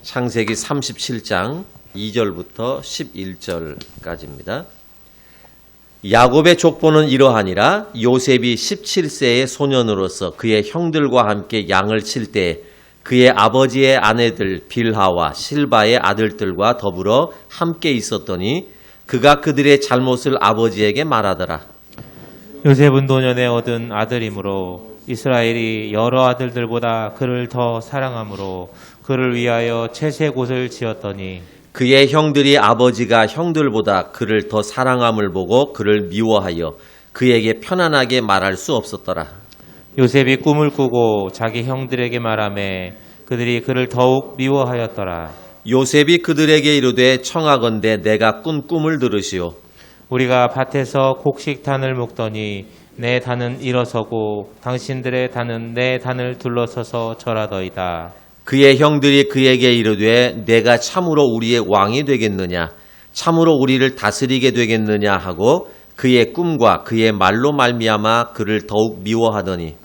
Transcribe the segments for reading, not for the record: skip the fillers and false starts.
창세기 37장 2절부터 11절까지입니다. 야곱의 족보는 이러하니라. 요셉이 17세의 소년으로서 그의 형들과 함께 양을 칠 때 그의 아버지의 아내들 빌하와 실바의 아들들과 더불어 함께 있었더니 그가 그들의 잘못을 아버지에게 말하더라. 요셉은 노년에 얻은 아들이므로 이스라엘이 여러 아들들보다 그를 더 사랑하므로 그를 위하여 채색옷을 지었더니 그의 형들이 아버지가 형들보다 그를 더 사랑함을 보고 그를 미워하여 그에게 편안하게 말할 수 없었더라. 요셉이 꿈을 꾸고 자기 형들에게 말하매 그들이 그를 더욱 미워하였더라. 요셉이 그들에게 이르되 청하건대 내가 꾼 꿈을 들으시오. 우리가 밭에서 곡식단을 묶더니 내 단은 일어서고 당신들의 단은 내 단을 둘러서서 절하더이다. 그의 형들이 그에게 이르되 내가 참으로 우리의 왕이 되겠느냐 참으로 우리를 다스리게 되겠느냐 하고 그의 꿈과 그의 말로 말미암아 그를 더욱 미워하더니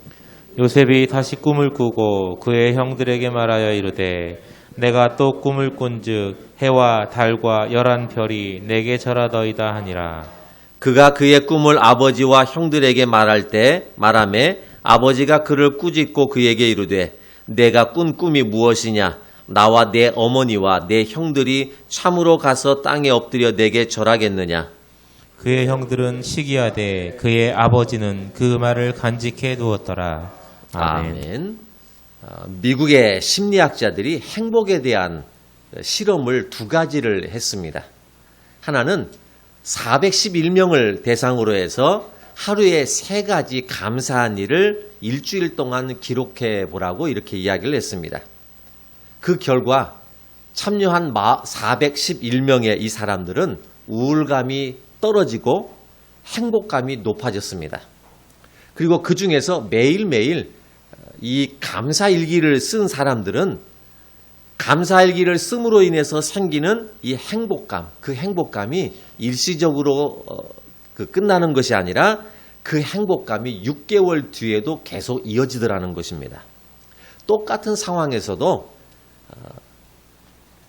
요셉이 다시 꿈을 꾸고 그의 형들에게 말하여 이르되 내가 또 꿈을 꾼즉 해와 달과 열한 별이 내게 절하더이다 하니라. 그가 그의 꿈을 아버지와 형들에게 말할 때 말하매 아버지가 그를 꾸짖고 그에게 이르되 내가 꾼 꿈이 무엇이냐 나와 내 어머니와 내 형들이 참으로 가서 땅에 엎드려 내게 절하겠느냐. 그의 형들은 시기하되 그의 아버지는 그 말을 간직해 두었더라. 아멘. 미국의 심리학자들이 행복에 대한 실험을 두 가지를 했습니다. 하나는 411명을 대상으로 해서 하루에 3가지 감사한 일을 일주일 동안 기록해 보라고 이렇게 이야기를 했습니다. 그 결과 참여한 411명의 이 사람들은 우울감이 떨어지고 행복감이 높아졌습니다. 그리고 그 중에서 매일매일 이 감사일기를 쓴 사람들은 감사일기를 씀으로 인해서 생기는 이 행복감, 그 행복감이 일시적으로 끝나는 것이 아니라 그 행복감이 6개월 뒤에도 계속 이어지더라는 것입니다. 똑같은 상황에서도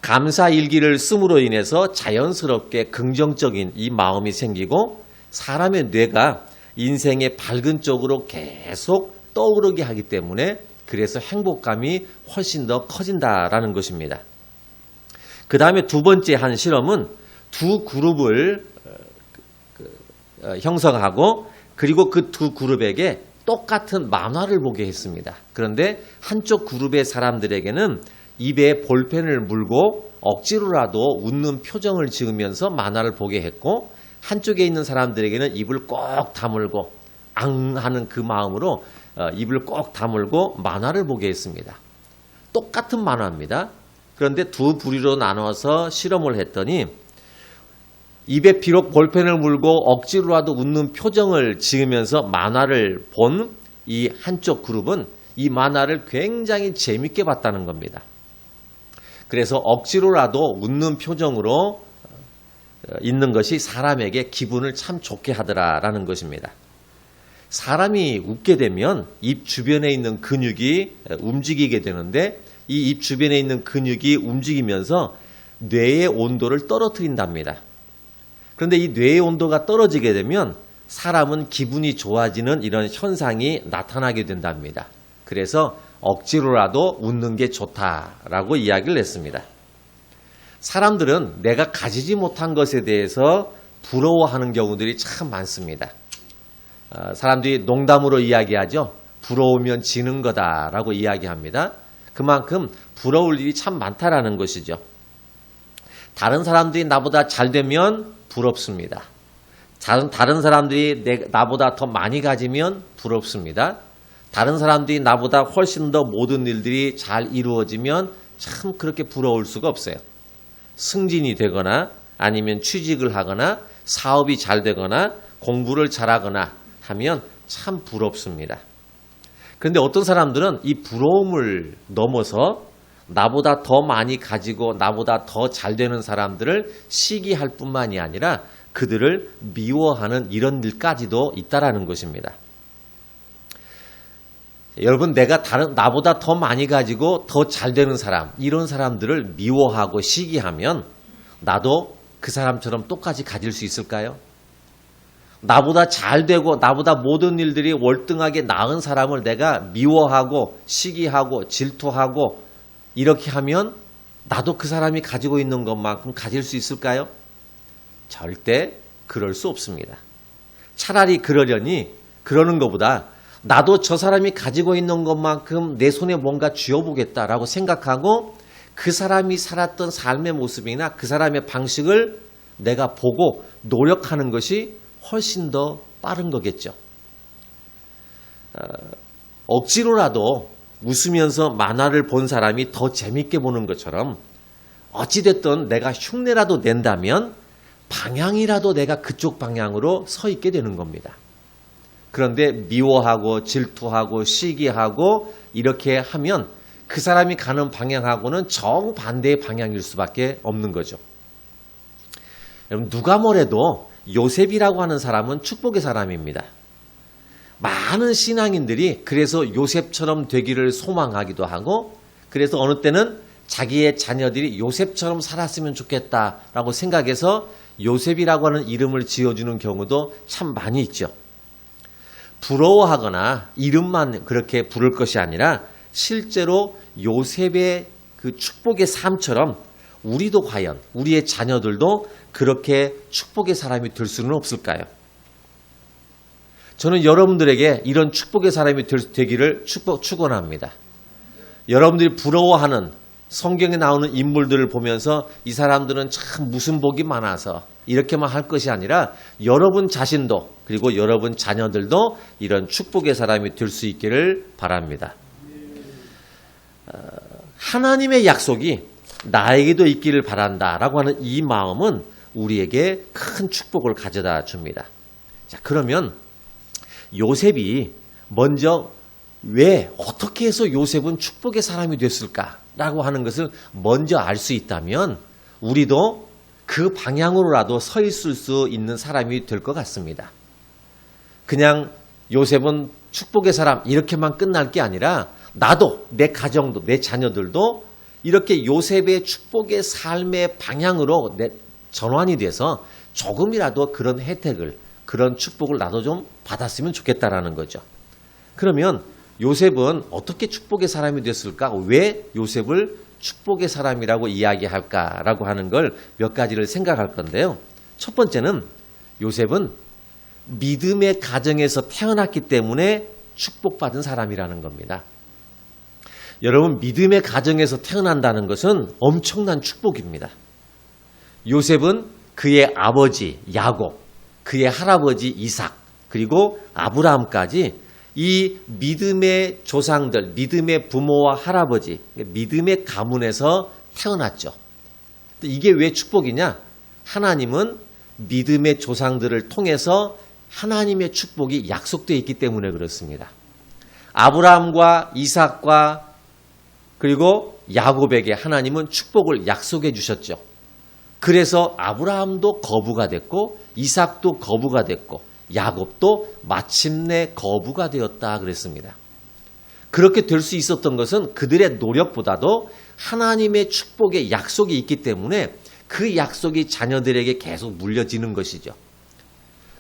감사일기를 씀으로 인해서 자연스럽게 긍정적인 이 마음이 생기고 사람의 뇌가 인생의 밝은 쪽으로 계속 떠오르게 하기 때문에 그래서 행복감이 훨씬 더 커진다라는 것입니다. 그 다음에 두 번째 한 실험은 두 그룹을 형성하고 그리고 그 두 그룹에게 똑같은 만화를 보게 했습니다. 그런데 한쪽 그룹의 사람들에게는 입에 볼펜을 물고 억지로라도 웃는 표정을 지으면서 만화를 보게 했고 한쪽에 있는 사람들에게는 입을 꼭 다물고 앙 하는 그 마음으로 입을 꼭 다물고 만화를 보게 했습니다. 똑같은 만화입니다. 그런데 두 부류로 나눠서 실험을 했더니 입에 비록 볼펜을 물고 억지로라도 웃는 표정을 지으면서 만화를 본 이 한쪽 그룹은 이 만화를 굉장히 재밌게 봤다는 겁니다. 그래서 억지로라도 웃는 표정으로 있는 것이 사람에게 기분을 참 좋게 하더라라는 것입니다. 사람이 웃게 되면 입 주변에 있는 근육이 움직이게 되는데 이 입 주변에 있는 근육이 움직이면서 뇌의 온도를 떨어뜨린답니다. 그런데 이 뇌의 온도가 떨어지게 되면 사람은 기분이 좋아지는 이런 현상이 나타나게 된답니다. 그래서 억지로라도 웃는 게 좋다라고 이야기를 했습니다. 사람들은 내가 가지지 못한 것에 대해서 부러워하는 경우들이 참 많습니다. 사람들이 농담으로 이야기하죠. 부러우면 지는 거다라고 이야기합니다. 그만큼 부러울 일이 참 많다라는 것이죠. 다른 사람들이 나보다 잘 되면 부럽습니다. 다른 사람들이 나보다 더 많이 가지면 부럽습니다. 다른 사람들이 나보다 훨씬 더 모든 일들이 잘 이루어지면 참 그렇게 부러울 수가 없어요. 승진이 되거나 아니면 취직을 하거나 사업이 잘 되거나 공부를 잘하거나 하면 참 부럽습니다. 그런데 어떤 사람들은 이 부러움을 넘어서 나보다 더 많이 가지고 나보다 더 잘 되는 사람들을 시기할 뿐만이 아니라 그들을 미워하는 이런 일까지도 있다라는 것입니다. 여러분, 내가 나보다 더 많이 가지고 더 잘 되는 사람, 이런 사람들을 미워하고 시기하면 나도 그 사람처럼 똑같이 가질 수 있을까요? 나보다 잘 되고 나보다 모든 일들이 월등하게 나은 사람을 내가 미워하고 시기하고 질투하고 이렇게 하면 나도 그 사람이 가지고 있는 것만큼 가질 수 있을까요? 절대 그럴 수 없습니다. 차라리 그러는 것보다 나도 저 사람이 가지고 있는 것만큼 내 손에 뭔가 쥐어보겠다라고 생각하고 그 사람이 살았던 삶의 모습이나 그 사람의 방식을 내가 보고 노력하는 것이 훨씬 더 빠른 거겠죠. 억지로라도 웃으면서 만화를 본 사람이 더 재밌게 보는 것처럼 어찌됐든 내가 흉내라도 낸다면 방향이라도 내가 그쪽 방향으로 서 있게 되는 겁니다. 그런데 미워하고 질투하고 시기하고 이렇게 하면 그 사람이 가는 방향하고는 정반대의 방향일 수밖에 없는 거죠. 여러분, 누가 뭐래도 요셉이라고 하는 사람은 축복의 사람입니다. 많은 신앙인들이 그래서 요셉처럼 되기를 소망하기도 하고, 그래서 어느 때는 자기의 자녀들이 요셉처럼 살았으면 좋겠다라고 생각해서 요셉이라고 하는 이름을 지어주는 경우도 참 많이 있죠. 부러워하거나 이름만 그렇게 부를 것이 아니라 실제로 요셉의 그 축복의 삶처럼 우리도 과연 우리의 자녀들도 그렇게 축복의 사람이 될 수는 없을까요? 저는 여러분들에게 이런 축복의 사람이 되기를 축원합니다. 여러분들이 부러워하는 성경에 나오는 인물들을 보면서 이 사람들은 참 무슨 복이 많아서 이렇게만 할 것이 아니라 여러분 자신도 그리고 여러분 자녀들도 이런 축복의 사람이 될 수 있기를 바랍니다. 하나님의 약속이 나에게도 있기를 바란다라고 하는 이 마음은 우리에게 큰 축복을 가져다 줍니다. 자, 그러면 요셉이 먼저 왜 어떻게 해서 요셉은 축복의 사람이 됐을까라고 하는 것을 먼저 알 수 있다면 우리도 그 방향으로라도 서 있을 수 있는 사람이 될 것 같습니다. 그냥 요셉은 축복의 사람 이렇게만 끝날 게 아니라 나도 내 가정도 내 자녀들도 이렇게 요셉의 축복의 삶의 방향으로 전환이 돼서 조금이라도 그런 혜택을 그런 축복을 나도 좀 받았으면 좋겠다라는 거죠. 그러면 요셉은 어떻게 축복의 사람이 됐을까? 왜 요셉을 축복의 사람이라고 이야기할까라고 하는 걸 몇 가지를 생각할 건데요. 첫 번째는 요셉은 믿음의 가정에서 태어났기 때문에 축복받은 사람이라는 겁니다. 여러분, 믿음의 가정에서 태어난다는 것은 엄청난 축복입니다. 요셉은 그의 아버지 야곱, 그의 할아버지 이삭, 그리고 아브라함까지 이 믿음의 조상들, 믿음의 부모와 할아버지, 믿음의 가문에서 태어났죠. 이게 왜 축복이냐? 하나님은 믿음의 조상들을 통해서 하나님의 축복이 약속되어 있기 때문에 그렇습니다. 아브라함과 이삭과 그리고 야곱에게 하나님은 축복을 약속해 주셨죠. 그래서 아브라함도 거부가 됐고 이삭도 거부가 됐고 야곱도 마침내 거부가 되었다 그랬습니다. 그렇게 될 수 있었던 것은 그들의 노력보다도 하나님의 축복의 약속이 있기 때문에 그 약속이 자녀들에게 계속 물려지는 것이죠.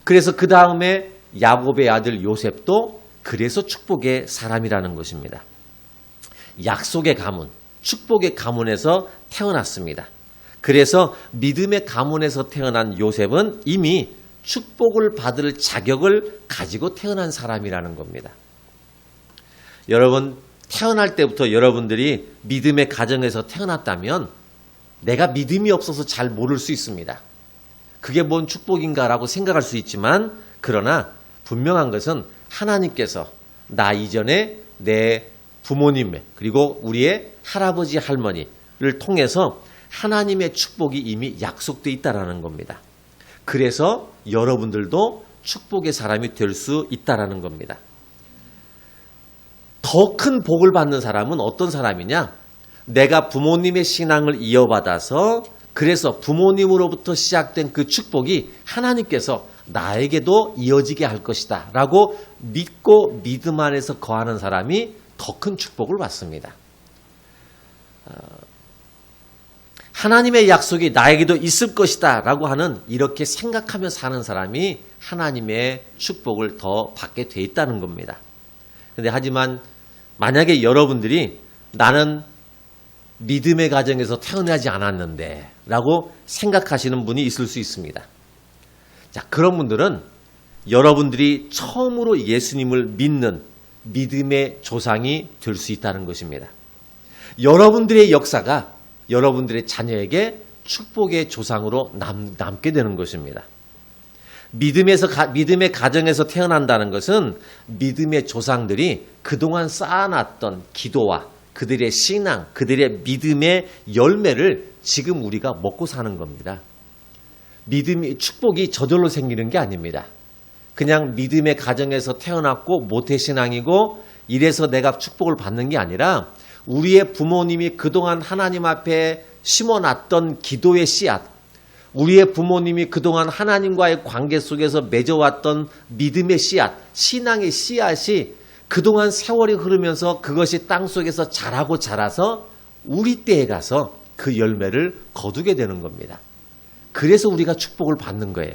그래서 그 다음에 야곱의 아들 요셉도 그래서 축복의 사람이라는 것입니다. 약속의 가문, 축복의 가문에서 태어났습니다. 그래서 믿음의 가문에서 태어난 요셉은 이미 축복을 받을 자격을 가지고 태어난 사람이라는 겁니다. 여러분, 태어날 때부터 여러분들이 믿음의 가정에서 태어났다면 내가 믿음이 없어서 잘 모를 수 있습니다. 그게 뭔 축복인가라고 생각할 수 있지만 그러나 분명한 것은 하나님께서 나 이전에 내 부모님 그리고 우리의 할아버지 할머니를 통해서 하나님의 축복이 이미 약속되어 있다는 겁니다. 그래서 여러분들도 축복의 사람이 될 수 있다는 겁니다. 더 큰 복을 받는 사람은 어떤 사람이냐? 내가 부모님의 신앙을 이어받아서 그래서 부모님으로부터 시작된 그 축복이 하나님께서 나에게도 이어지게 할 것이다 라고 믿고 믿음 안에서 거하는 사람이 더 큰 축복을 받습니다. 하나님의 약속이 나에게도 있을 것이다 라고 하는 이렇게 생각하며 사는 사람이 하나님의 축복을 더 받게 돼 있다는 겁니다. 근데 하지만 만약에 여러분들이 나는 믿음의 가정에서 태어나지 않았는데 라고 생각하시는 분이 있을 수 있습니다. 자, 그런 분들은 여러분들이 처음으로 예수님을 믿는 믿음의 조상이 될 수 있다는 것입니다. 여러분들의 역사가 여러분들의 자녀에게 축복의 조상으로 남게 되는 것입니다. 믿음의 가정에서 태어난다는 것은 믿음의 조상들이 그동안 쌓아놨던 기도와 그들의 신앙, 그들의 믿음의 열매를 지금 우리가 먹고 사는 겁니다. 축복이 저절로 생기는 게 아닙니다. 그냥 믿음의 가정에서 태어났고 모태신앙이고 이래서 내가 축복을 받는 게 아니라 우리의 부모님이 그동안 하나님 앞에 심어놨던 기도의 씨앗, 우리의 부모님이 그동안 하나님과의 관계 속에서 맺어왔던 믿음의 씨앗, 신앙의 씨앗이 그동안 세월이 흐르면서 그것이 땅속에서 자라고 자라서 우리 때에 가서 그 열매를 거두게 되는 겁니다. 그래서 우리가 축복을 받는 거예요.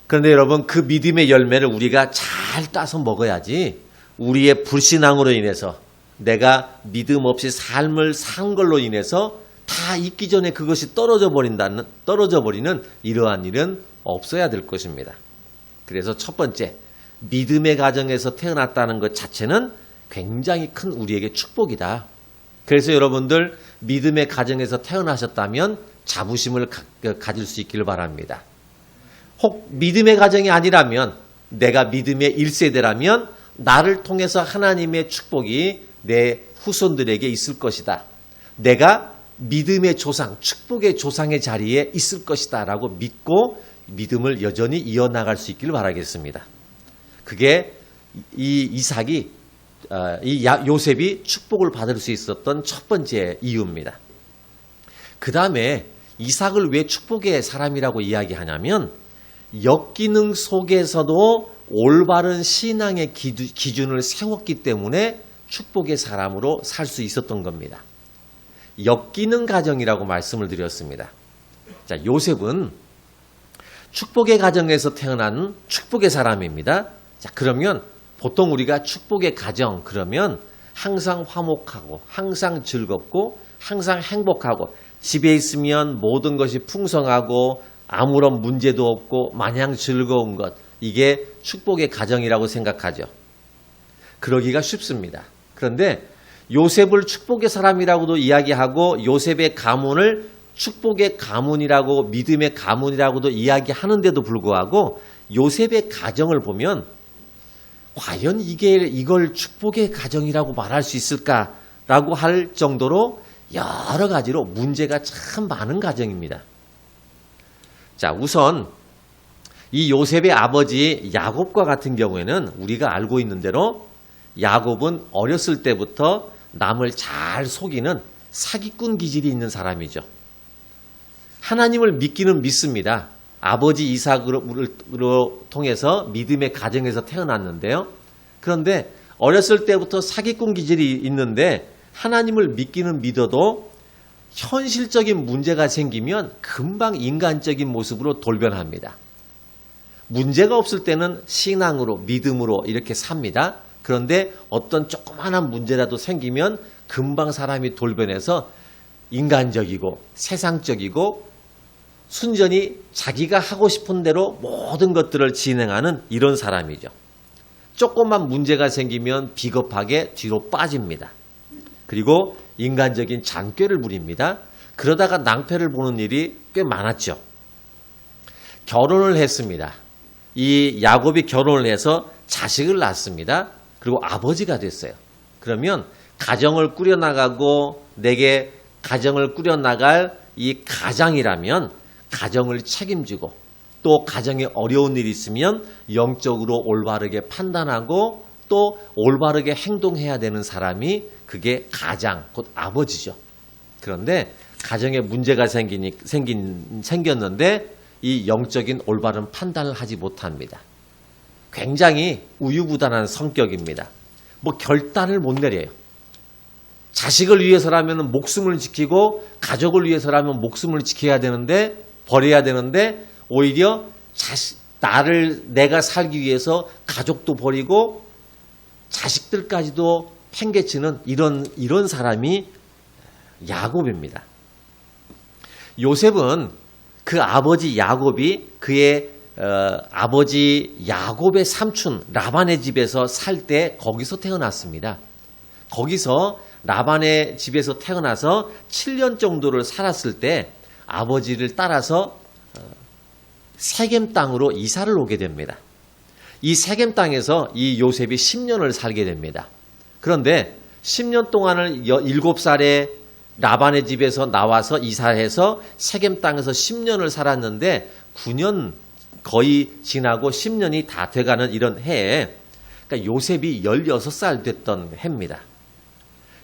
그런데 여러분, 그 믿음의 열매를 우리가 잘 따서 먹어야지 우리의 불신앙으로 인해서 내가 믿음 없이 삶을 산 걸로 인해서 다 있기 전에 그것이 떨어져 버리는 이러한 일은 없어야 될 것입니다. 그래서 첫 번째, 믿음의 가정에서 태어났다는 것 자체는 굉장히 큰 우리에게 축복이다. 그래서 여러분들 믿음의 가정에서 태어나셨다면 자부심을 가질 수 있기를 바랍니다. 혹 믿음의 가정이 아니라면, 내가 믿음의 1세대라면 나를 통해서 하나님의 축복이 내 후손들에게 있을 것이다. 내가 믿음의 조상, 축복의 조상의 자리에 있을 것이다 라고 믿고 믿음을 여전히 이어나갈 수 있기를 바라겠습니다. 그게 이 요셉이 축복을 받을 수 있었던 첫 번째 이유입니다. 그 다음에 이삭을 왜 축복의 사람이라고 이야기하냐면, 역기능 속에서도 올바른 신앙의 기준을 세웠기 때문에 축복의 사람으로 살 수 있었던 겁니다. 역기능 가정이라고 말씀을 드렸습니다. 자, 요셉은 축복의 가정에서 태어난 축복의 사람입니다. 자, 그러면 보통 우리가 축복의 가정 그러면 항상 화목하고 항상 즐겁고 항상 행복하고 집에 있으면 모든 것이 풍성하고 아무런 문제도 없고 마냥 즐거운 것, 이게 축복의 가정이라고 생각하죠. 그러기가 쉽습니다. 그런데 요셉을 축복의 사람이라고도 이야기하고 요셉의 가문을 축복의 가문이라고, 믿음의 가문이라고도 이야기하는데도 불구하고 요셉의 가정을 보면 과연 이걸 축복의 가정이라고 말할 수 있을까라고 할 정도로 여러 가지로 문제가 참 많은 가정입니다. 자, 우선 이 요셉의 아버지 야곱과 같은 경우에는 우리가 알고 있는 대로 야곱은 어렸을 때부터 남을 잘 속이는 사기꾼 기질이 있는 사람이죠. 하나님을 믿기는 믿습니다. 아버지 이삭으로 통해서 믿음의 가정에서 태어났는데요. 그런데 어렸을 때부터 사기꾼 기질이 있는데 하나님을 믿기는 믿어도 현실적인 문제가 생기면 금방 인간적인 모습으로 돌변합니다. 문제가 없을 때는 신앙으로, 믿음으로 이렇게 삽니다. 그런데 어떤 조그마한 문제라도 생기면 금방 사람이 돌변해서 인간적이고 세상적이고 순전히 자기가 하고 싶은 대로 모든 것들을 진행하는 이런 사람이죠. 조금만 문제가 생기면 비겁하게 뒤로 빠집니다. 그리고 인간적인 잔꾀를 부립니다. 그러다가 낭패를 보는 일이 꽤 많았죠. 결혼을 했습니다. 이 야곱이 결혼을 해서 자식을 낳습니다. 그리고 아버지가 됐어요. 그러면 가정을 꾸려나가고 내게 가정을 꾸려나갈 이 가장이라면 가정을 책임지고 또 가정에 어려운 일이 있으면 영적으로 올바르게 판단하고 또 올바르게 행동해야 되는 사람이 그게 가장, 곧 아버지죠. 그런데 가정에 문제가 생겼는데 이 영적인 올바른 판단을 하지 못합니다. 굉장히 우유부단한 성격입니다. 뭐 결단을 못 내려요. 자식을 위해서라면 목숨을 지키고 가족을 위해서라면 목숨을 지켜야 되는데 버려야 되는데 오히려 내가 살기 위해서 가족도 버리고 자식들까지도 팽개치는 이런 사람이 야곱입니다. 요셉은 그 아버지 야곱이 그의 아버지 야곱의 삼촌 라반의 집에서 살 때 거기서 태어났습니다. 거기서 라반의 집에서 태어나서 7년 정도를 살았을 때 아버지를 따라서 세겜 땅으로 이사를 오게 됩니다. 이 세겜 땅에서 이 요셉이 10년을 살게 됩니다. 그런데 10년 동안을 7살에 라반의 집에서 나와서 이사해서 세겜 땅에서 10년을 살았는데 9년 거의 지나고 10년이 다 돼가는 이런 해에 그러니까 요셉이 16살 됐던 해입니다.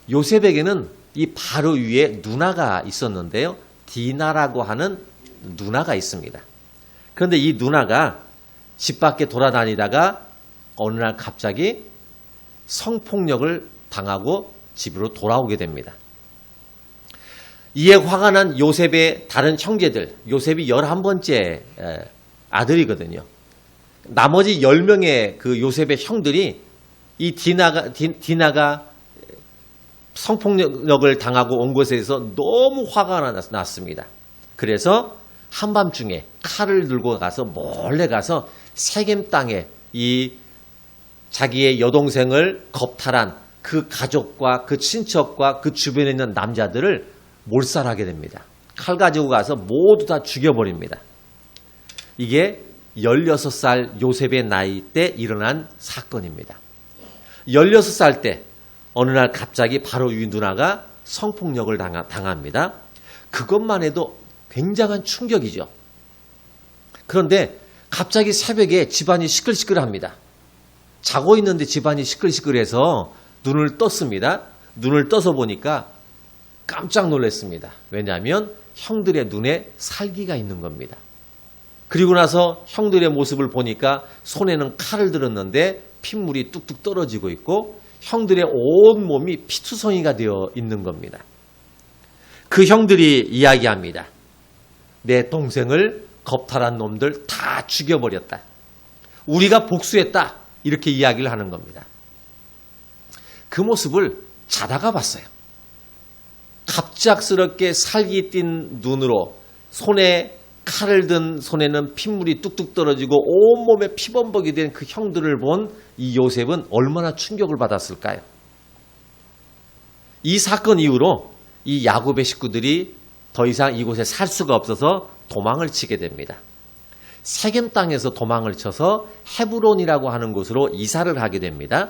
요셉에게는 이 바로 위에 누나가 있었는데요. 디나라고 하는 누나가 있습니다. 그런데 이 누나가 집 밖에 돌아다니다가 어느 날 갑자기 성폭력을 당하고 집으로 돌아오게 됩니다. 이에 화가 난 요셉의 다른 형제들, 요셉이 11번째 아들이거든요. 나머지 10명의 그 요셉의 형들이 이 디나가 성폭력을 당하고 온 곳에서 너무 화가 났습니다. 그래서 한밤중에 칼을 들고 가서 몰래 가서 세겜 땅에 이 자기의 여동생을 겁탈한 그 가족과 그 친척과 그 주변에 있는 남자들을 몰살하게 됩니다. 칼 가지고 가서 모두 다 죽여버립니다. 이게 16살 요셉의 나이 때 일어난 사건입니다. 16살 때 어느 날 갑자기 바로 이 누나가 성폭력을 당합니다. 그것만 해도 굉장한 충격이죠. 그런데 갑자기 새벽에 집안이 시끌시끌합니다. 자고 있는데 집안이 시끌시끌해서 눈을 떴습니다. 눈을 떠서 보니까 깜짝 놀랐습니다. 왜냐하면 형들의 눈에 살기가 있는 겁니다. 그리고 나서 형들의 모습을 보니까 손에는 칼을 들었는데 핏물이 뚝뚝 떨어지고 있고 형들의 온 몸이 피투성이가 되어 있는 겁니다. 그 형들이 이야기합니다. 내 동생을 겁탈한 놈들 다 죽여버렸다. 우리가 복수했다. 이렇게 이야기를 하는 겁니다. 그 모습을 자다가 봤어요. 갑작스럽게 살기 띈 눈으로 손에 칼을 든 손에는 핏물이 뚝뚝 떨어지고 온몸에 피범벅이 된 그 형들을 본 이 요셉은 얼마나 충격을 받았을까요? 이 사건 이후로 이 야곱의 식구들이 더 이상 이곳에 살 수가 없어서 도망을 치게 됩니다. 세겜 땅에서 도망을 쳐서 헤브론이라고 하는 곳으로 이사를 하게 됩니다.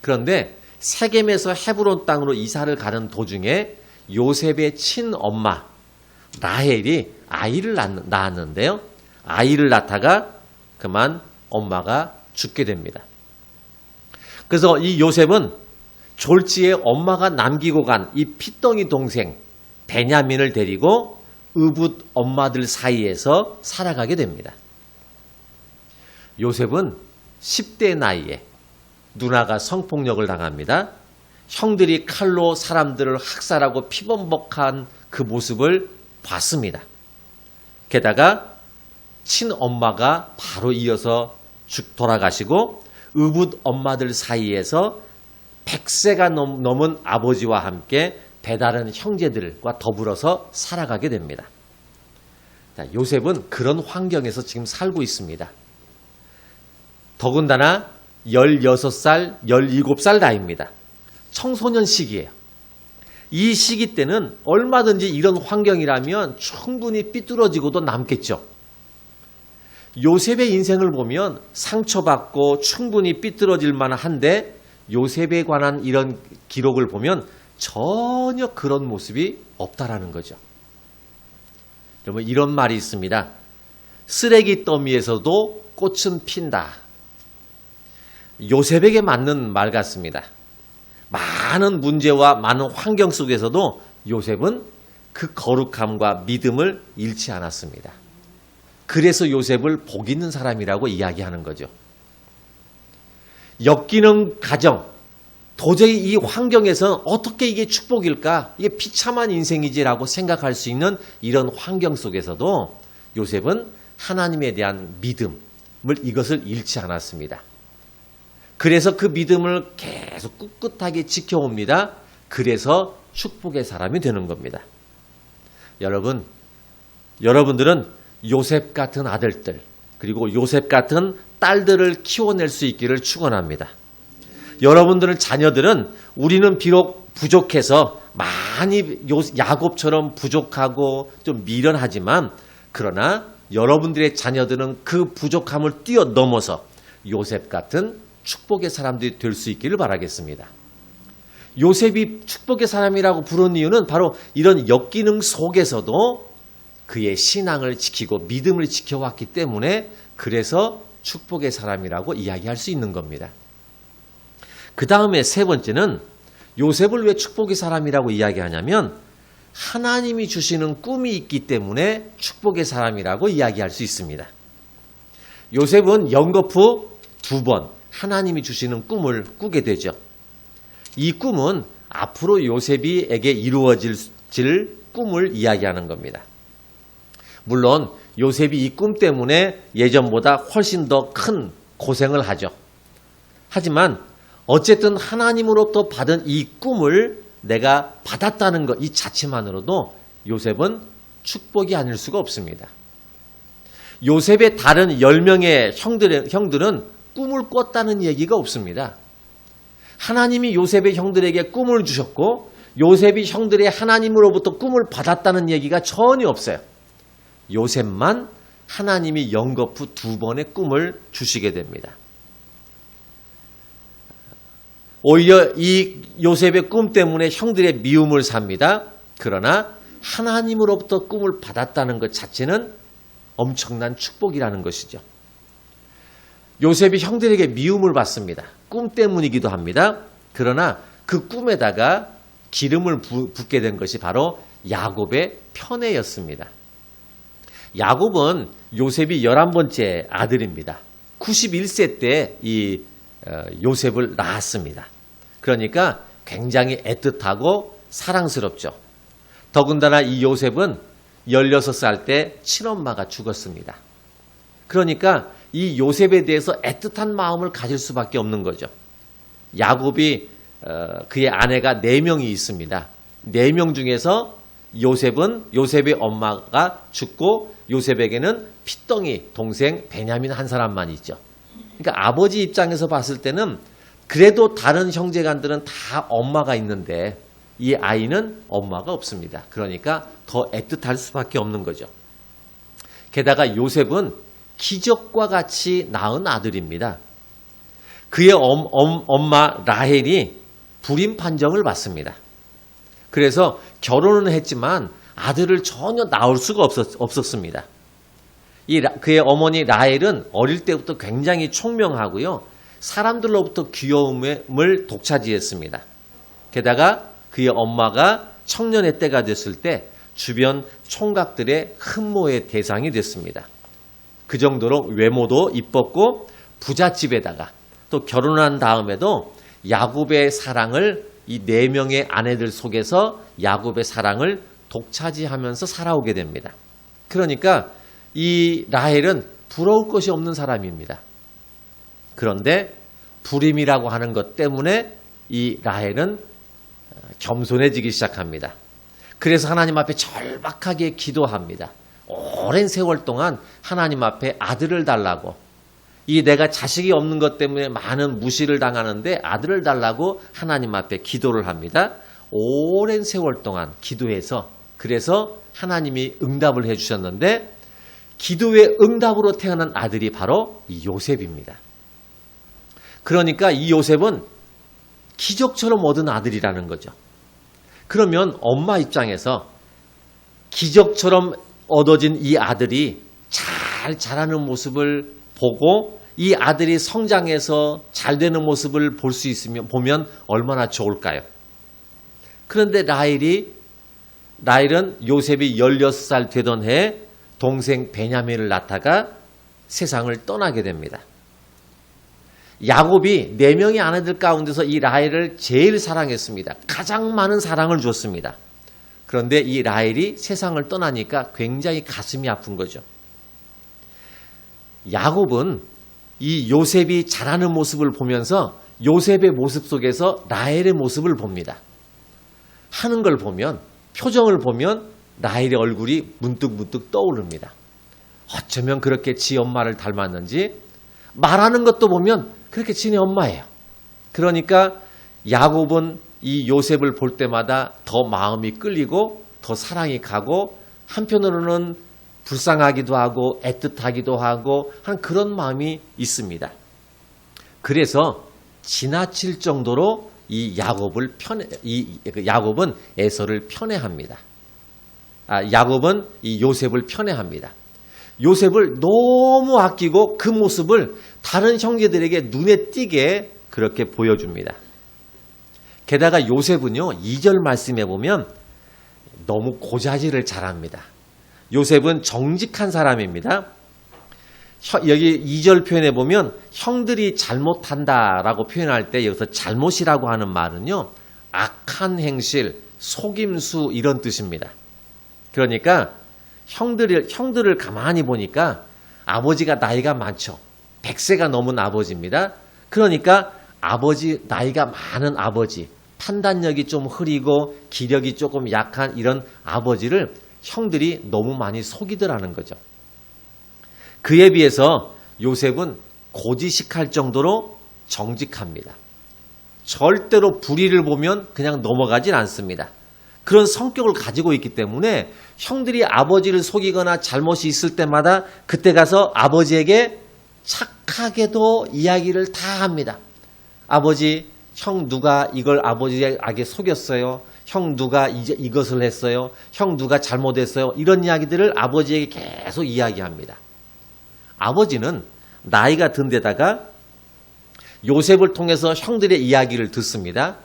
그런데 세겜에서 헤브론 땅으로 이사를 가는 도중에 요셉의 친엄마 라헬이 아이를 낳았는데요. 아이를 낳다가 그만 엄마가 죽게 됩니다. 그래서 이 요셉은 졸지에 엄마가 남기고 간 이 핏덩이 동생 베냐민을 데리고 의붓 엄마들 사이에서 살아가게 됩니다. 요셉은 10대 나이에 누나가 성폭력을 당합니다. 형들이 칼로 사람들을 학살하고 피범벅한 그 모습을 봤습니다. 게다가 친엄마가 바로 이어서 돌아가시고 의붓 엄마들 사이에서 100세가 넘은 아버지와 함께 배다른 형제들과 더불어서 살아가게 됩니다. 요셉은 그런 환경에서 지금 살고 있습니다. 더군다나 16살, 17살 나이입니다. 청소년 시기예요. 이 시기 때는 얼마든지 이런 환경이라면 충분히 삐뚤어지고도 남겠죠. 요셉의 인생을 보면 상처받고 충분히 삐뚤어질 만한데 요셉에 관한 이런 기록을 보면 전혀 그런 모습이 없다라는 거죠. 여러분 이런 말이 있습니다. 쓰레기 더미에서도 꽃은 핀다. 요셉에게 맞는 말 같습니다. 많은 문제와 많은 환경 속에서도 요셉은 그 거룩함과 믿음을 잃지 않았습니다. 그래서 요셉을 복 있는 사람이라고 이야기하는 거죠. 엮이는 가정, 도저히 이 환경에서는 어떻게 이게 축복일까? 이게 비참한 인생이지라고 생각할 수 있는 이런 환경 속에서도 요셉은 하나님에 대한 믿음을 이것을 잃지 않았습니다. 그래서 그 믿음을 계속 꿋꿋하게 지켜옵니다. 그래서 축복의 사람이 되는 겁니다. 여러분들은 요셉 같은 아들들, 그리고 요셉 같은 딸들을 키워낼 수 있기를 축원합니다. 여러분들의 자녀들은 우리는 비록 부족해서 많이 야곱처럼 부족하고 좀 미련하지만 그러나 여러분들의 자녀들은 그 부족함을 뛰어넘어서 요셉 같은 축복의 사람들이 될 수 있기를 바라겠습니다. 요셉이 축복의 사람이라고 부른 이유는 바로 이런 역기능 속에서도 그의 신앙을 지키고 믿음을 지켜왔기 때문에 그래서 축복의 사람이라고 이야기할 수 있는 겁니다. 그 다음에 세 번째는 요셉을 왜 축복의 사람이라고 이야기하냐면 하나님이 주시는 꿈이 있기 때문에 축복의 사람이라고 이야기할 수 있습니다. 요셉은 연거푸 2번 하나님이 주시는 꿈을 꾸게 되죠. 이 꿈은 앞으로 요셉에게 이루어질 꿈을 이야기하는 겁니다. 물론 요셉이 이 꿈 때문에 예전보다 훨씬 더 큰 고생을 하죠. 하지만 어쨌든 하나님으로부터 받은 이 꿈을 내가 받았다는 것, 이 자체만으로도 요셉은 축복이 아닐 수가 없습니다. 요셉의 다른 10명의 형들은 꿈을 꿨다는 얘기가 없습니다. 하나님이 요셉의 형들에게 꿈을 주셨고 요셉이 형들의 하나님으로부터 꿈을 받았다는 얘기가 전혀 없어요. 요셉만 하나님이 연거푸 2번의 꿈을 주시게 됩니다. 오히려 이 요셉의 꿈 때문에 형들의 미움을 삽니다. 그러나 하나님으로부터 꿈을 받았다는 것 자체는 엄청난 축복이라는 것이죠. 요셉이 형들에게 미움을 받습니다. 꿈 때문이기도 합니다. 그러나 그 꿈에다가 기름을 붓게 된 것이 바로 야곱의 편애였습니다. 야곱은 요셉이 11번째 아들입니다. 91세 때 이 요셉을 낳았습니다. 그러니까 굉장히 애틋하고 사랑스럽죠. 더군다나 이 요셉은 16살 때 친엄마가 죽었습니다. 그러니까 이 요셉에 대해서 애틋한 마음을 가질 수밖에 없는 거죠. 야곱이 그의 아내가 4명이 있습니다. 4명 중에서 요셉의 엄마가 죽고 요셉에게는 핏덩이 동생 베냐민 한 사람만 있죠. 그러니까 아버지 입장에서 봤을 때는 그래도 다른 형제간들은 다 엄마가 있는데 이 아이는 엄마가 없습니다. 그러니까 더 애틋할 수밖에 없는 거죠. 게다가 요셉은 기적과 같이 낳은 아들입니다. 그의 엄마 라헬이 불임 판정을 받습니다. 그래서 결혼은 했지만 아들을 전혀 낳을 수가 없었습니다. 그의 어머니 라헬은 어릴 때부터 굉장히 총명하고요. 사람들로부터 귀여움을 독차지했습니다. 게다가 그의 엄마가 청년의 때가 됐을 때 주변 총각들의 흠모의 대상이 됐습니다. 그 정도로 외모도 이뻤고 부잣집에다가 또 결혼한 다음에도 야곱의 사랑을 이 4명의 아내들 속에서 야곱의 사랑을 독차지하면서 살아오게 됩니다. 그러니까 이 라헬은 부러울 것이 없는 사람입니다. 그런데 불임이라고 하는 것 때문에 이 라헬은 겸손해지기 시작합니다. 그래서 하나님 앞에 절박하게 기도합니다. 오랜 세월 동안 하나님 앞에 아들을 달라고, 이 내가 자식이 없는 것 때문에 많은 무시를 당하는데 아들을 달라고 하나님 앞에 기도를 합니다. 오랜 세월 동안 기도해서 그래서 하나님이 응답을 해주셨는데 기도의 응답으로 태어난 아들이 바로 이 요셉입니다. 그러니까 이 요셉은 기적처럼 얻은 아들이라는 거죠. 그러면 엄마 입장에서 기적처럼 얻어진 이 아들이 잘 자라는 모습을 보고 이 아들이 성장해서 잘 되는 모습을 볼 수 있으면 보면 얼마나 좋을까요? 그런데 라헬이 라헬은 요셉이 16살 되던 해에 동생 베냐민을 낳다가 세상을 떠나게 됩니다. 야곱이 4명의 아내들 가운데서 이 라헬을 제일 사랑했습니다. 가장 많은 사랑을 줬습니다. 그런데 이 라헬이 세상을 떠나니까 굉장히 가슴이 아픈 거죠. 야곱은 이 요셉이 자라는 모습을 보면서 요셉의 모습 속에서 라헬의 모습을 봅니다. 하는 걸 보면, 표정을 보면 라헬의 얼굴이 문득문득 떠오릅니다. 어쩌면 그렇게 지 엄마를 닮았는지, 말하는 것도 보면 그렇게 지네 엄마예요. 그러니까 야곱은 이 요셉을 볼 때마다 더 마음이 끌리고 더 사랑이 가고 한편으로는 불쌍하기도 하고 애틋하기도 하고 한 그런 마음이 있습니다. 그래서 지나칠 정도로 야곱은 에서를 편애합니다. 야곱은 이 요셉을 편애합니다. 요셉을 너무 아끼고 그 모습을 다른 형제들에게 눈에 띄게 그렇게 보여줍니다. 게다가 요셉은요, 2절 말씀에 보면 너무 고자질을 잘합니다. 요셉은 정직한 사람입니다. 여기 2절 표현에 보면 형들이 잘못한다라고 표현할 때 여기서 잘못이라고 하는 말은요, 악한 행실, 속임수 이런 뜻입니다. 그러니까 형들을 가만히 보니까 아버지가 나이가 많죠. 100세가 넘은 아버지입니다. 그러니까 나이가 많은 아버지, 판단력이 좀 흐리고 기력이 조금 약한 이런 아버지를 형들이 너무 많이 속이더라는 거죠. 그에 비해서 요셉은 고지식할 정도로 정직합니다. 절대로 불의를 보면 그냥 넘어가진 않습니다. 그런 성격을 가지고 있기 때문에 형들이 아버지를 속이거나 잘못이 있을 때마다 그때 가서 아버지에게 착하게도 이야기를 다 합니다. 아버지, 형 누가 이걸 아버지에게 속였어요? 형 누가 이것을 했어요? 형 누가 잘못했어요? 이런 이야기들을 아버지에게 계속 이야기합니다. 아버지는 나이가 든 데다가 요셉을 통해서 형들의 이야기를 듣습니다.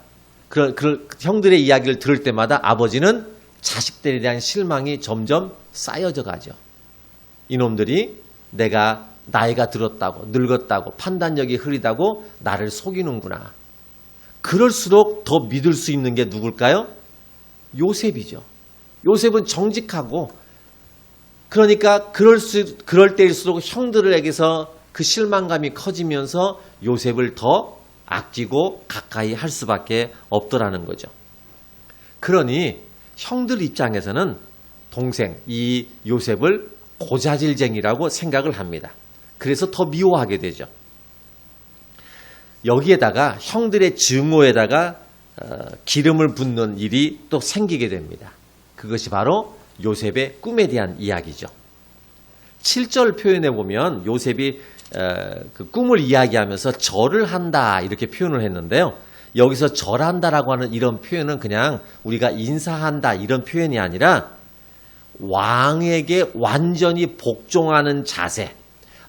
형들의 이야기를 들을 때마다 아버지는 자식들에 대한 실망이 점점 쌓여져 가죠. 이놈들이 내가 나이가 들었다고, 늙었다고, 판단력이 흐리다고 나를 속이는구나. 그럴수록 더 믿을 수 있는 게 누굴까요? 요셉이죠. 요셉은 정직하고, 그러니까 그럴 때일수록 형들에게서 그 실망감이 커지면서 요셉을 더 아끼고 가까이 할 수밖에 없더라는 거죠. 그러니 형들 입장에서는 동생 이 요셉을 고자질쟁이라고 생각을 합니다. 그래서 더 미워하게 되죠. 여기에다가 형들의 증오에다가 기름을 붓는 일이 또 생기게 됩니다. 그것이 바로 요셉의 꿈에 대한 이야기죠. 7절 표현에 보면 요셉이 그 꿈을 이야기하면서 절을 한다 이렇게 표현을 했는데요. 여기서 절한다라고 하는 이런 표현은 그냥 우리가 인사한다 이런 표현이 아니라 왕에게 완전히 복종하는 자세,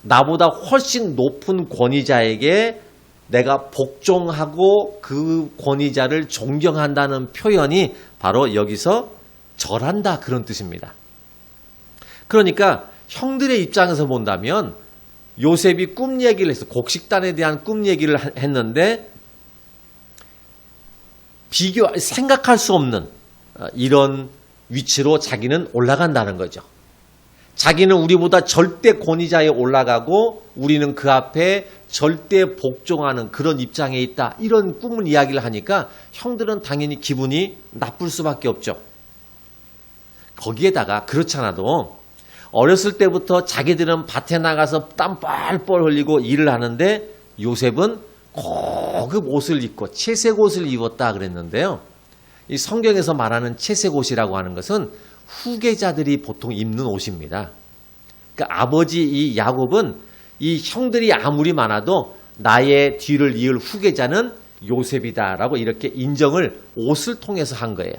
나보다 훨씬 높은 권위자에게 내가 복종하고 그 권위자를 존경한다는 표현이 바로 여기서 절한다 그런 뜻입니다. 그러니까 형들의 입장에서 본다면 요셉이 꿈 얘기를 해서 곡식단에 대한 꿈 얘기를 했는데 생각할 수 없는 이런 위치로 자기는 올라간다는 거죠. 자기는 우리보다 절대 권위자에 올라가고 우리는 그 앞에 절대 복종하는 그런 입장에 있다. 이런 꿈을 이야기를 하니까 형들은 당연히 기분이 나쁠 수밖에 없죠. 거기에다가 그렇지 않아도 어렸을 때부터 자기들은 밭에 나가서 땀 뻘뻘 흘리고 일을 하는데 요셉은 고급 옷을 입고 채색 옷을 입었다 그랬는데요. 이 성경에서 말하는 채색 옷이라고 하는 것은 후계자들이 보통 입는 옷입니다. 그러니까 아버지 이 야곱은 이 형들이 아무리 많아도 나의 뒤를 이을 후계자는 요셉이다라고 이렇게 인정을 옷을 통해서 한 거예요.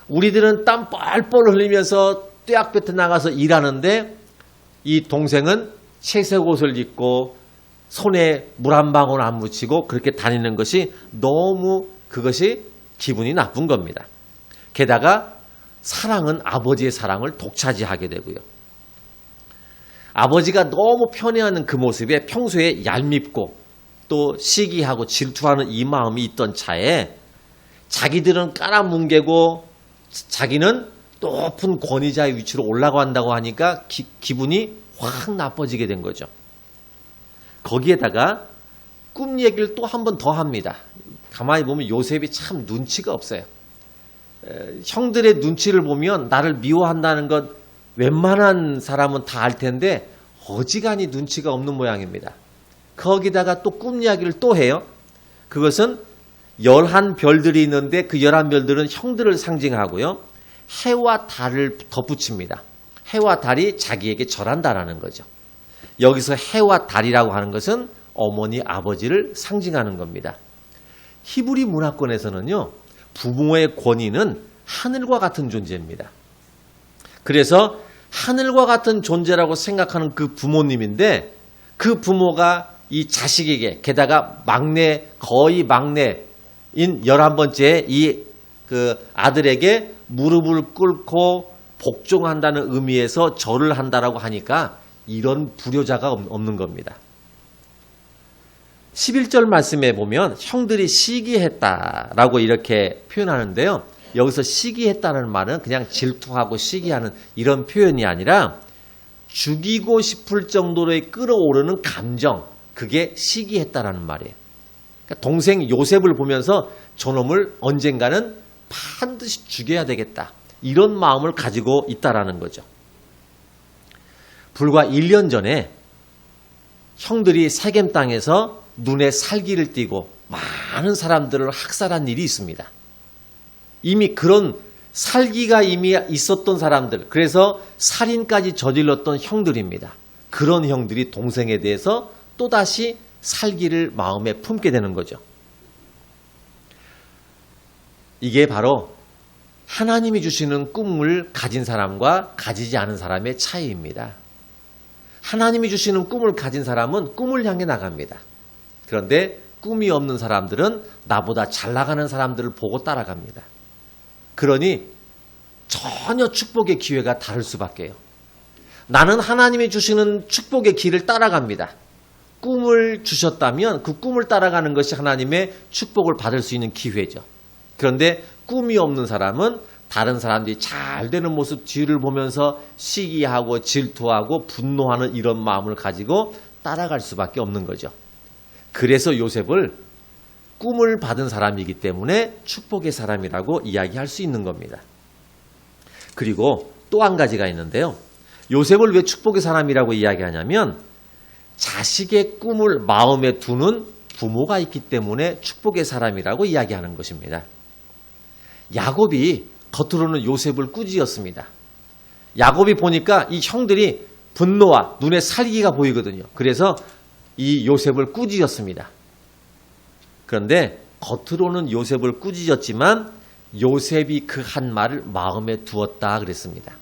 우리들은 땀 뻘뻘 흘리면서 떼약볕에 나가서 일하는데 이 동생은 채색 옷을 입고 손에 물 한 방울 안 묻히고 그렇게 다니는 것이 너무 그것이 기분이 나쁜 겁니다. 게다가 사랑은 아버지의 사랑을 독차지하게 되고요. 아버지가 너무 편애하는 그 모습에 평소에 얄밉고 또 시기하고 질투하는 이 마음이 있던 차에 자기들은 깔아뭉개고 자기는 높은 권위자의 위치로 올라간다고 하니까 기분이 확 나빠지게 된 거죠. 거기에다가 꿈 얘기를 또 한 번 더 합니다. 가만히 보면 요셉이 참 눈치가 없어요. 형들의 눈치를 보면 나를 미워한다는 것 웬만한 사람은 다 알 텐데 어지간히 눈치가 없는 모양입니다. 거기다가 또 꿈 이야기를 또 해요. 그것은 11별들이 있는데 그 11별들은 형들을 상징하고요. 해와 달을 덧붙입니다. 해와 달이 자기에게 절한다라는 거죠. 여기서 해와 달이라고 하는 것은 어머니, 아버지를 상징하는 겁니다. 히브리 문화권에서는요, 부모의 권위는 하늘과 같은 존재입니다. 그래서 하늘과 같은 존재라고 생각하는 그 부모님인데 그 부모가 이 자식에게 게다가 거의 막내인 11번째 그 아들에게 무릎을 꿇고 복종한다는 의미에서 절을 한다라고 하니까 이런 불효자가 없는 겁니다. 11절 말씀에 보면 형들이 시기했다라고 이렇게 표현하는데요. 여기서 시기했다는 말은 그냥 질투하고 시기하는 이런 표현이 아니라 죽이고 싶을 정도로의 끌어오르는 감정, 그게 시기했다라는 말이에요. 그러니까 동생 요셉을 보면서 저놈을 언젠가는 반드시 죽여야 되겠다. 이런 마음을 가지고 있다라는 거죠. 불과 1년 전에 형들이 세겜 땅에서 눈에 살기를 띠고 많은 사람들을 학살한 일이 있습니다. 이미 그런 살기가 이미 있었던 사람들, 그래서 살인까지 저질렀던 형들입니다. 그런 형들이 동생에 대해서 또다시 살기를 마음에 품게 되는 거죠. 이게 바로 하나님이 주시는 꿈을 가진 사람과 가지지 않은 사람의 차이입니다. 하나님이 주시는 꿈을 가진 사람은 꿈을 향해 나갑니다. 그런데 꿈이 없는 사람들은 나보다 잘 나가는 사람들을 보고 따라갑니다. 그러니 전혀 축복의 기회가 다를 수밖에요. 나는 하나님이 주시는 축복의 길을 따라갑니다. 꿈을 주셨다면 그 꿈을 따라가는 것이 하나님의 축복을 받을 수 있는 기회죠. 그런데 꿈이 없는 사람은 다른 사람들이 잘 되는 모습 뒤를 보면서 시기하고 질투하고 분노하는 이런 마음을 가지고 따라갈 수밖에 없는 거죠. 그래서 요셉을 꿈을 받은 사람이기 때문에 축복의 사람이라고 이야기할 수 있는 겁니다. 그리고 또 한 가지가 있는데요. 요셉을 왜 축복의 사람이라고 이야기하냐면 자식의 꿈을 마음에 두는 부모가 있기 때문에 축복의 사람이라고 이야기하는 것입니다. 야곱이 겉으로는 요셉을 꾸짖었습니다. 야곱이 보니까 이 형들이 분노와 눈에 살기가 보이거든요. 그래서 이 요셉을 꾸짖었습니다. 그런데 겉으로는 요셉을 꾸짖었지만 요셉이 그 한 말을 마음에 두었다 그랬습니다.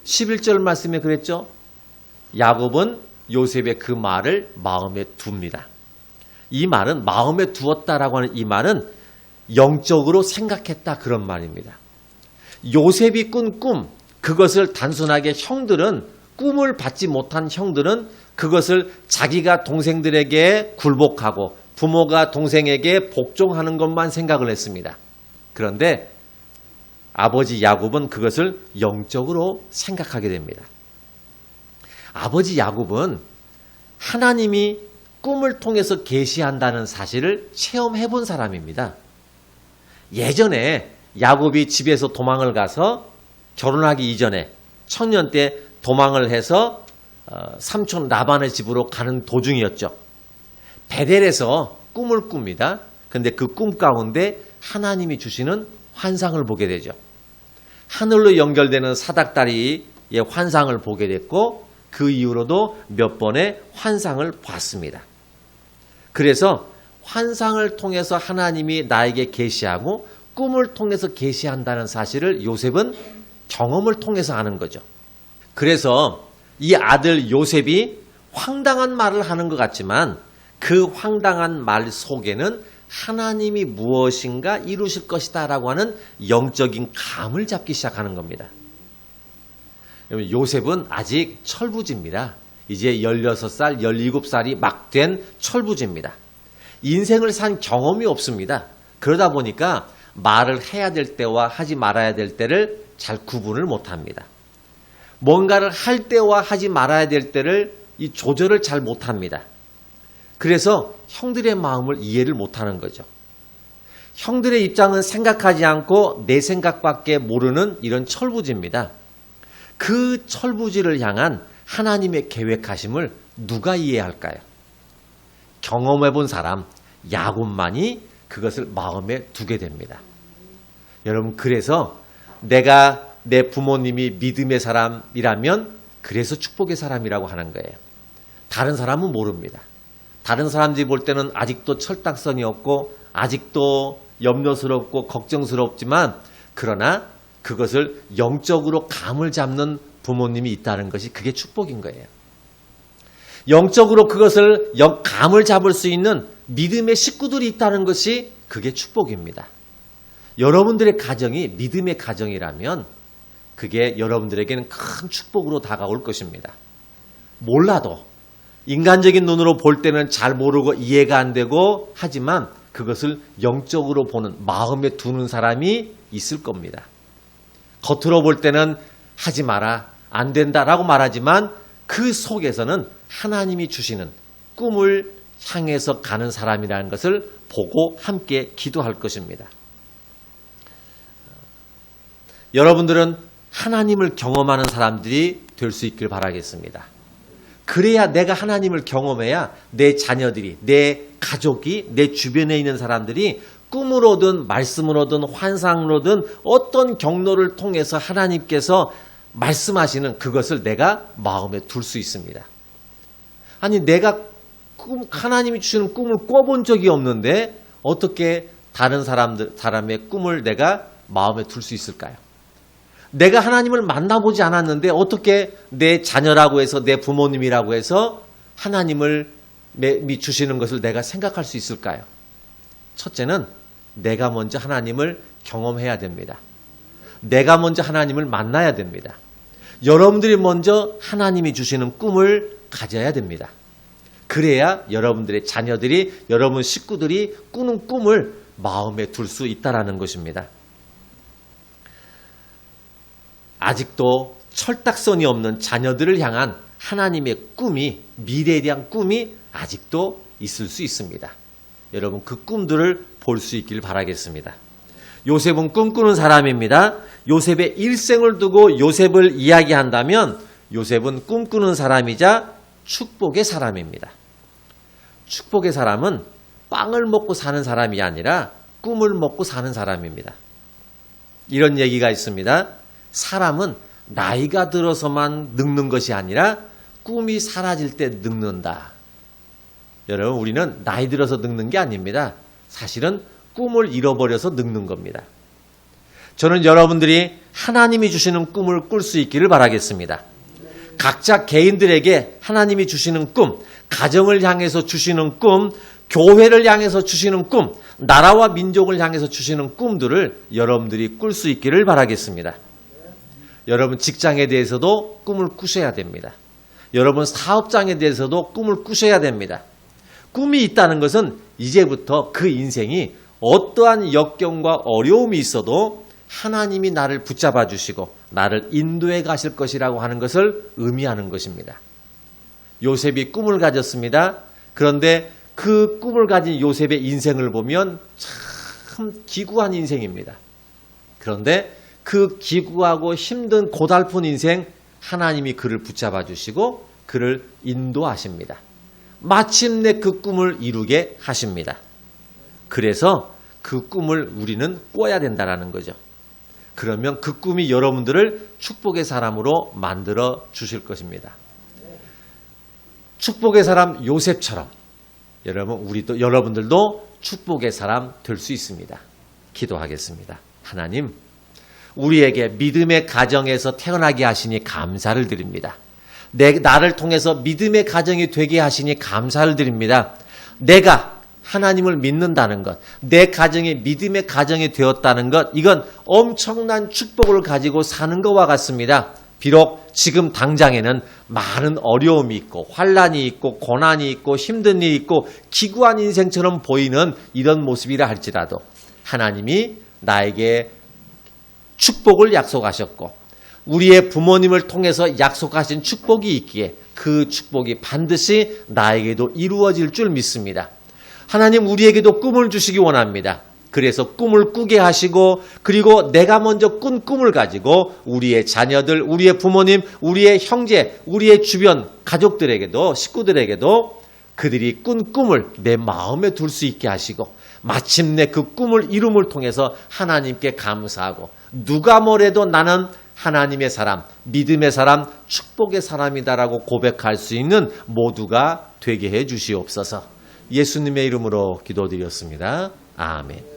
11절 말씀에 그랬죠. 야곱은 요셉의 그 말을 마음에 둡니다. 이 말은 마음에 두었다라고 하는 이 말은 영적으로 생각했다 그런 말입니다. 요셉이 꾼 꿈, 그것을 단순하게 형들은 꿈을 받지 못한 형들은 그것을 자기가 동생들에게 굴복하고 부모가 동생에게 복종하는 것만 생각을 했습니다. 그런데 아버지 야곱은 그것을 영적으로 생각하게 됩니다. 아버지 야곱은 하나님이 꿈을 통해서 계시한다는 사실을 체험해 본 사람입니다. 예전에 야곱이 집에서 도망을 가서 결혼하기 이전에 청년 때 도망을 해서 삼촌 라반의 집으로 가는 도중이었죠. 베델에서 꿈을 꿉니다. 그런데 그 꿈 가운데 하나님이 주시는 환상을 보게 되죠. 하늘로 연결되는 사닥다리의 환상을 보게 됐고 그 이후로도 몇 번의 환상을 봤습니다. 그래서 환상을 통해서 하나님이 나에게 계시하고 꿈을 통해서 계시한다는 사실을 요셉은 경험을 통해서 아는 거죠. 그래서 이 아들 요셉이 황당한 말을 하는 것 같지만 그 황당한 말 속에는 하나님이 무엇인가 이루실 것이다 라고 하는 영적인 감을 잡기 시작하는 겁니다. 요셉은 아직 철부지입니다. 이제 16살, 17살이 막 된 철부지입니다. 인생을 산 경험이 없습니다. 그러다 보니까 말을 해야 될 때와 하지 말아야 될 때를 잘 구분을 못합니다. 뭔가를 할 때와 하지 말아야 될 때를 이 조절을 잘 못합니다. 그래서 형들의 마음을 이해를 못하는 거죠. 형들의 입장은 생각하지 않고 내 생각밖에 모르는 이런 철부지입니다. 그 철부지를 향한 하나님의 계획하심을 누가 이해할까요? 경험해본 사람, 야곱만이 그것을 마음에 두게 됩니다. 여러분, 그래서 내가 내 부모님이 믿음의 사람이라면 그래서 축복의 사람이라고 하는 거예요. 다른 사람은 모릅니다. 다른 사람들이 볼 때는 아직도 철딱선이 없고 아직도 염려스럽고 걱정스럽지만 그러나 그것을 영적으로 감을 잡는 부모님이 있다는 것이 그게 축복인 거예요. 영적으로 그것을 감을 잡을 수 있는 믿음의 식구들이 있다는 것이 그게 축복입니다. 여러분들의 가정이 믿음의 가정이라면 그게 여러분들에게는 큰 축복으로 다가올 것입니다. 몰라도 인간적인 눈으로 볼 때는 잘 모르고 이해가 안 되고 하지만 그것을 영적으로 보는 마음에 두는 사람이 있을 겁니다. 겉으로 볼 때는 하지 마라, 안 된다라고 말하지만 그 속에서는 하나님이 주시는 꿈을 향해서 가는 사람이라는 것을 보고 함께 기도할 것입니다. 여러분들은 하나님을 경험하는 사람들이 될 수 있길 바라겠습니다. 그래야 내가 하나님을 경험해야 내 자녀들이, 내 가족이, 내 주변에 있는 사람들이 꿈으로든 말씀으로든 환상으로든 어떤 경로를 통해서 하나님께서 말씀하시는 그것을 내가 마음에 둘 수 있습니다. 아니 내가 하나님이 주시는 꿈을 꿔본 적이 없는데 어떻게 다른 사람의 꿈을 내가 마음에 둘 수 있을까요? 내가 하나님을 만나보지 않았는데 어떻게 내 자녀라고 해서 내 부모님이라고 해서 하나님을 주시는 것을 내가 생각할 수 있을까요? 첫째는 내가 먼저 하나님을 경험해야 됩니다. 내가 먼저 하나님을 만나야 됩니다. 여러분들이 먼저 하나님이 주시는 꿈을 가져야 됩니다. 그래야 여러분들의 자녀들이, 여러분 식구들이 꾸는 꿈을 마음에 둘 수 있다는 것입니다. 아직도 철딱선이 없는 자녀들을 향한 하나님의 꿈이, 미래에 대한 꿈이 아직도 있을 수 있습니다. 여러분 그 꿈들을 볼 수 있길 바라겠습니다. 요셉은 꿈꾸는 사람입니다. 요셉의 일생을 두고 요셉을 이야기한다면 요셉은 꿈꾸는 사람이자 축복의 사람입니다. 축복의 사람은 빵을 먹고 사는 사람이 아니라 꿈을 먹고 사는 사람입니다. 이런 얘기가 있습니다. 사람은 나이가 들어서만 늙는 것이 아니라 꿈이 사라질 때 늙는다. 여러분 우리는 나이 들어서 늙는 게 아닙니다. 사실은 꿈을 잃어버려서 늙는 겁니다. 저는 여러분들이 하나님이 주시는 꿈을 꿀 수 있기를 바라겠습니다. 각자 개인들에게 하나님이 주시는 꿈, 가정을 향해서 주시는 꿈, 교회를 향해서 주시는 꿈, 나라와 민족을 향해서 주시는 꿈들을 여러분들이 꿀 수 있기를 바라겠습니다. 여러분 직장에 대해서도 꿈을 꾸셔야 됩니다. 여러분 사업장에 대해서도 꿈을 꾸셔야 됩니다. 꿈이 있다는 것은 이제부터 그 인생이 어떠한 역경과 어려움이 있어도 하나님이 나를 붙잡아 주시고 나를 인도해 가실 것이라고 하는 것을 의미하는 것입니다. 요셉이 꿈을 가졌습니다. 그런데 그 꿈을 가진 요셉의 인생을 보면 참 기구한 인생입니다. 그런데 그 기구하고 힘든 고달픈 인생 하나님이 그를 붙잡아 주시고 그를 인도하십니다. 마침내 그 꿈을 이루게 하십니다. 그래서 그 꿈을 우리는 꿔야 된다는 거죠. 그러면 그 꿈이 여러분들을 축복의 사람으로 만들어 주실 것입니다. 축복의 사람 요셉처럼 여러분들도 축복의 사람 될 수 있습니다. 기도하겠습니다. 하나님, 우리에게 믿음의 가정에서 태어나게 하시니 감사를 드립니다. 나를 통해서 믿음의 가정이 되게 하시니 감사를 드립니다. 내가 하나님을 믿는다는 것, 내 가정이 믿음의 가정이 되었다는 것, 이건 엄청난 축복을 가지고 사는 것과 같습니다. 비록 지금 당장에는 많은 어려움이 있고 환난이 있고 고난이 있고 힘든 일이 있고 기구한 인생처럼 보이는 이런 모습이라 할지라도 하나님이 나에게 축복을 약속하셨고 우리의 부모님을 통해서 약속하신 축복이 있기에 그 축복이 반드시 나에게도 이루어질 줄 믿습니다. 하나님 우리에게도 꿈을 주시기 원합니다. 그래서 꿈을 꾸게 하시고 그리고 내가 먼저 꾼 꿈을 가지고 우리의 자녀들, 우리의 부모님, 우리의 형제, 우리의 주변 가족들에게도 식구들에게도 그들이 꾼 꿈을 내 마음에 둘 수 있게 하시고 마침내 그 꿈을 이룸을 통해서 하나님께 감사하고 누가 뭐래도 나는 하나님의 사람, 믿음의 사람, 축복의 사람이다라고 고백할 수 있는 모두가 되게 해 주시옵소서. 예수님의 이름으로 기도드렸습니다. 아멘.